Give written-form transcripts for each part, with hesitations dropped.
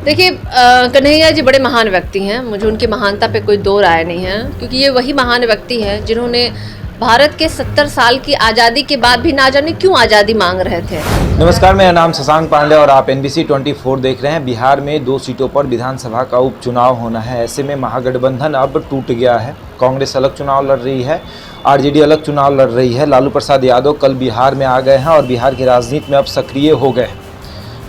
देखिए कन्हैया जी बड़े महान व्यक्ति हैं। मुझे उनकी महानता पे कोई दो राय नहीं है, क्योंकि ये वही महान व्यक्ति हैं जिन्होंने भारत के 70 साल की आज़ादी के बाद भी ना जाने क्यों आज़ादी मांग रहे थे। नमस्कार, मेरा नाम शशांक पांडे और आप NBC 24 देख रहे हैं। बिहार में 2 सीटों पर विधानसभा का उपचुनाव होना है। ऐसे में महागठबंधन अब टूट गया है। कांग्रेस अलग चुनाव लड़ रही है, RJD अलग चुनाव लड़ रही है। लालू प्रसाद यादव कल बिहार में आ गए हैं और बिहार की राजनीति में अब सक्रिय हो गए।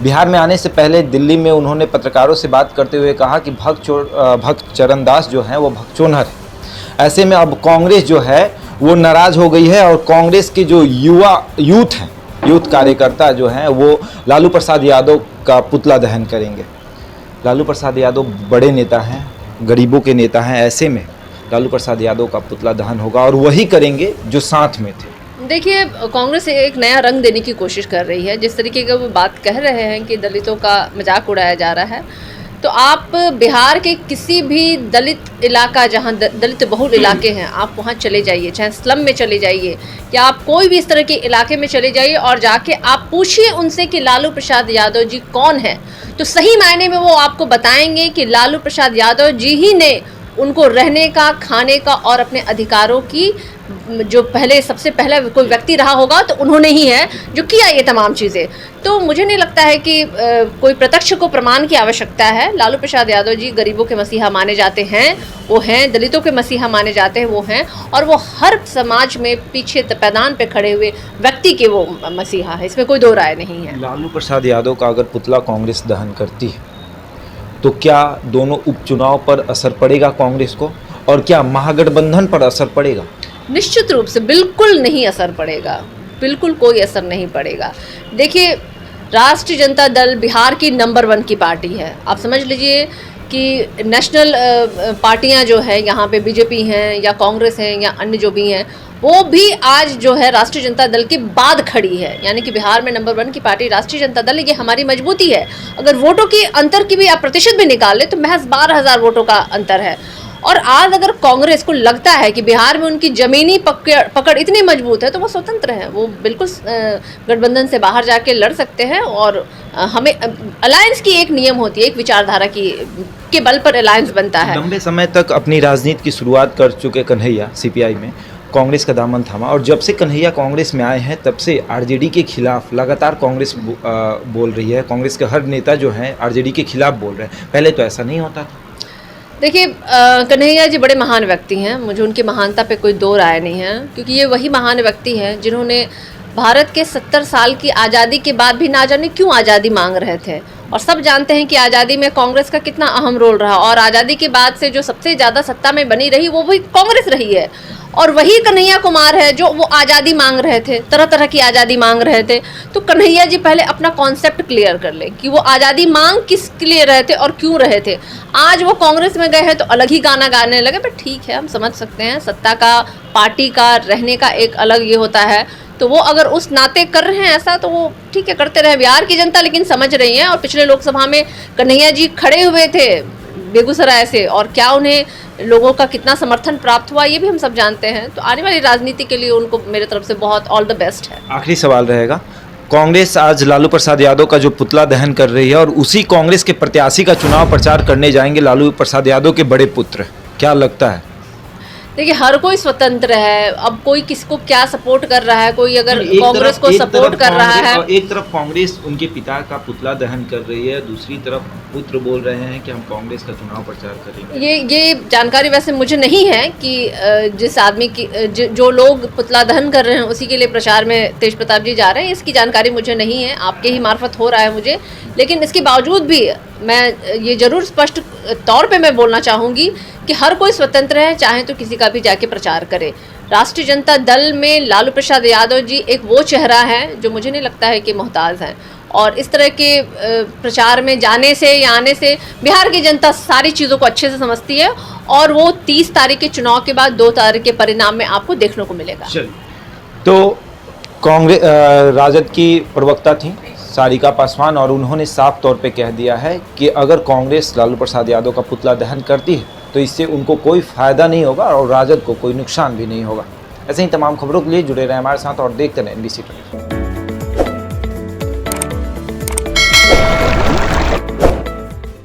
बिहार में आने से पहले दिल्ली में उन्होंने पत्रकारों से बात करते हुए कहा कि भक्त चरणदास जो हैं वो भगचोनहर है। ऐसे में अब कांग्रेस जो है वो नाराज हो गई है और कांग्रेस के जो यूथ कार्यकर्ता जो हैं वो लालू प्रसाद यादव का पुतला दहन करेंगे। लालू प्रसाद यादव बड़े नेता हैं, गरीबों के नेता हैं। ऐसे में लालू प्रसाद यादव का पुतला दहन होगा और वही करेंगे जो साथ में थे। देखिए कांग्रेस एक नया रंग देने की कोशिश कर रही है। जिस तरीके का वो बात कह रहे हैं कि दलितों का मजाक उड़ाया जा रहा है, तो आप बिहार के किसी भी दलित इलाका जहां दलित बहुल इलाके हैं, आप वहां चले जाइए, चाहे स्लम में चले जाइए या आप कोई भी इस तरह के इलाके में चले जाइए और जाके आप पूछिए उनसे कि लालू प्रसाद यादव जी कौन है, तो सही मायने में वो आपको बताएंगे कि लालू प्रसाद यादव जी ही ने उनको रहने का, खाने का और अपने अधिकारों की जो पहले सबसे पहला कोई व्यक्ति रहा होगा तो उन्होंने ही है जो किया ये तमाम चीज़ें। तो मुझे नहीं लगता है कि कोई प्रत्यक्ष को प्रमाण की आवश्यकता है। लालू प्रसाद यादव जी गरीबों के मसीहा माने जाते हैं, वो हैं, दलितों के मसीहा माने जाते हैं, वो हैं, और वो हर समाज में पीछे पैदान पे खड़े हुए व्यक्ति के वो मसीहा है। इसमें कोई दो राय नहीं है। लालू प्रसाद यादव का अगर पुतला कांग्रेस दहन करती है तो क्या दोनों उपचुनाव पर असर पड़ेगा कांग्रेस को, और क्या महागठबंधन पर असर पड़ेगा? निश्चित रूप से बिल्कुल नहीं असर पड़ेगा, बिल्कुल कोई असर नहीं पड़ेगा। देखिए राष्ट्रीय जनता दल बिहार की नंबर 1 की पार्टी है। आप समझ लीजिए कि नेशनल पार्टियां जो है यहाँ पे BJP हैं या कांग्रेस हैं या अन्य जो भी हैं, वो भी आज जो है राष्ट्रीय जनता दल के बाद खड़ी है। यानी कि बिहार में नंबर 1 की पार्टी राष्ट्रीय जनता दल, ये हमारी मजबूती है। अगर वोटों की अंतर की भी आप प्रतिशत भी निकाल ले तो महज 12,000 वोटों का अंतर है। और आज अगर कांग्रेस को लगता है कि बिहार में उनकी जमीनी पकड़ इतनी मजबूत है तो वो स्वतंत्र है, वो बिल्कुल गठबंधन से बाहर जाके लड़ सकते हैं। और हमें अलायंस की एक नियम होती है, एक विचारधारा के बल पर अलायंस बनता है। लंबे समय तक अपनी राजनीति की शुरुआत कर चुके कन्हैया CPI में कांग्रेस का दामन थामा, और जब से कन्हैया कांग्रेस में आए हैं तब से RJD के खिलाफ लगातार कांग्रेस बोल रही है। कांग्रेस के हर नेता जो हैं RJD के खिलाफ बोल रहे हैं। पहले तो ऐसा नहीं होता था। देखिए कन्हैया जी बड़े महान व्यक्ति हैं। मुझे उनकी महानता पे कोई दो राय नहीं है, क्योंकि ये वही महान व्यक्ति हैं जिन्होंने भारत के 70 साल की आज़ादी के बाद भी ना जाने क्यों आज़ादी मांग रहे थे। और सब जानते हैं कि आज़ादी में कांग्रेस का कितना अहम रोल रहा, और आज़ादी के बाद से जो सबसे ज़्यादा सत्ता में बनी रही वो भी कांग्रेस रही है। और वही कन्हैया कुमार है जो वो आज़ादी मांग रहे थे, तरह तरह की आज़ादी मांग रहे थे। तो कन्हैया जी पहले अपना कॉन्सेप्ट क्लियर कर ले कि वो आज़ादी मांग किस लिए रहे थे और क्यों रहे थे। आज वो कांग्रेस में गए हैं तो अलग ही गाना गाने लगे, बट ठीक है, हम समझ सकते हैं, सत्ता का, पार्टी का रहने का एक अलग ये होता है। तो वो अगर उस नाते कर रहे हैं ऐसा तो वो ठीक है, करते रहे। बिहार की जनता लेकिन समझ रही है। और पिछले लोकसभा में कन्हैया जी खड़े हुए थे बेगूसराय से, और क्या उन्हें लोगों का कितना समर्थन प्राप्त हुआ ये भी हम सब जानते हैं। तो आने वाली राजनीति के लिए उनको मेरे तरफ से बहुत ऑल द बेस्ट है। आखिरी सवाल रहेगा, कांग्रेस आज लालू प्रसाद यादव का जो पुतला दहन कर रही है और उसी कांग्रेस के प्रत्याशी का चुनाव प्रचार करने जाएंगे लालू प्रसाद यादव के बड़े पुत्र, क्या लगता है? देखिए हर कोई स्वतंत्र है। अब कोई किसको क्या सपोर्ट कर रहा है, कोई अगर कांग्रेस को सपोर्ट कर रहा है, एक तरफ कांग्रेस उनके पिता का पुतला दहन कर रही है, दूसरी तरफ पुत्र बोल रहे हैं कि हम कांग्रेस का चुनाव प्रचार करेंगे। ये जानकारी वैसे मुझे नहीं है कि जिस आदमी की जो लोग पुतला दहन कर रहे हैं उसी के लिए प्रचार में तेज प्रताप जी जा रहे हैं, इसकी जानकारी मुझे नहीं है। आपके ही मार्फत हो रहा है मुझे। लेकिन इसके बावजूद भी मैं ये जरूर स्पष्ट तौर पे मैं बोलना चाहूँगी कि हर कोई स्वतंत्र है, चाहे तो किसी का भी जाके प्रचार करे। राष्ट्रीय जनता दल में लालू प्रसाद यादव जी एक वो चेहरा है जो मुझे नहीं लगता है कि मोहताज हैं। और इस तरह के प्रचार में जाने से या आने से बिहार की जनता सारी चीज़ों को अच्छे से समझती है, और वो 30 तारीख के चुनाव के बाद 2 तारीख के परिणाम में आपको देखने को मिलेगा। तो कांग्रेस राजद की प्रवक्ता थी सारिका पासवान, और उन्होंने साफ तौर पे कह दिया है कि अगर कांग्रेस लालू प्रसाद यादव का पुतला दहन करती है तो इससे उनको कोई फ़ायदा नहीं होगा और राजद को कोई नुकसान भी नहीं होगा। ऐसे ही तमाम खबरों के लिए जुड़े रहें हमारे साथ और देखते रहें NBC 24।